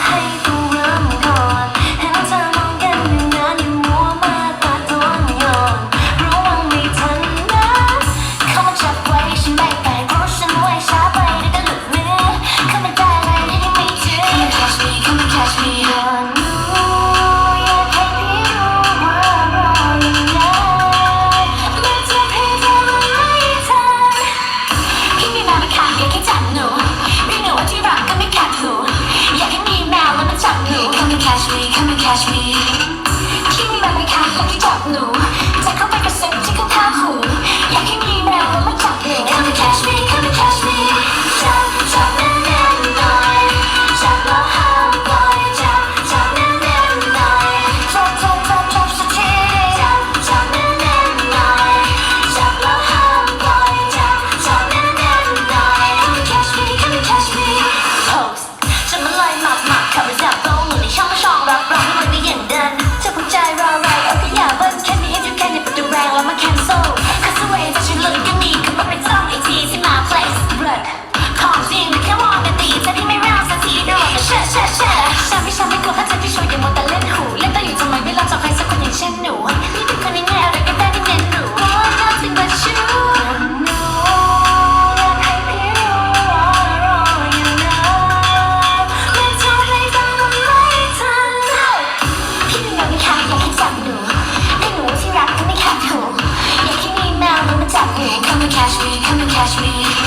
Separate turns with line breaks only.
ให้ต้องเริ่มก่อนเห็นเธอมองกันอยู่นานอยู่มัวมาตาโดนโยนรู้ว่าไม่ทันนะเข้ามาจับไว้ฉันไม่ไปเพราะฉันไว้ช้าไปได้แต่หลุดมือเข้ามาได้เลยยังไม่ถึง Come and catch me อยากให้พี่รู้ว่ารออยู่นะไม่จะพี่เธอมันไม่ทันพี่มีมาไม่ขาดอยากให้จับหนูพี่หนูว่าที่รักก็ไม่ขาดหูอยากให้มีแมวแล้วมาจับหนู Come and catch me Come and catch me พี่มีมาไม่ขาดอยากให้จับหนูจะเข้าไปกระซิบที่ข้างๆหูอยากให้มีแมวแล้วมาจับหนู Come and catch me Come and catch me จับแน่นๆหน่อยจับแล้วห้ามปล่อยจับแน่นๆหน่อยจับสักทีจับแน่นๆหน่อยจับแล้วห้ามปล่อยจับแน่นๆหน่อย Come and catch me Come and catch me Pose จะมาลอยหมักขับไปจับโต๊ะหมุนในช่องรับรองให้มันได้อย่างเดินจะพูดใจรอไรเอาขยะเบิ้ลแค่นี้ if you can อย่าไปดูแรงแล้วมา cancel cause the way that you look at me ก็มาเป็นจ้องอีกทีที่ my place blood ของจริงแต่แค่มองกันตีแต่พี่ไม่รักสักทีเดี๋ยวเราจะแช่ฉันไม่กลัวถ้าเธอที่ช่วยอย่ามัวแต่เล่นหูเล่นตัวอยู่ทำไมไม่รับจากใครสักคนอย่างเช่นหนูพี่เป็นคนยังไงอะไรก็ได้ที่เน้นหรู Oh nothing but you หนูอยากให้พี่รู้ว่ารออยู่นะไม่ทำให้ต้องมันไม่ทันพี่เป็นแบบไม่ขาดอยากให้จับหนูให้หนูที่รักก็ไม่ขาดหูอยากให้มีแมวแล้วมาจับหนู Come and catch me Come and catch me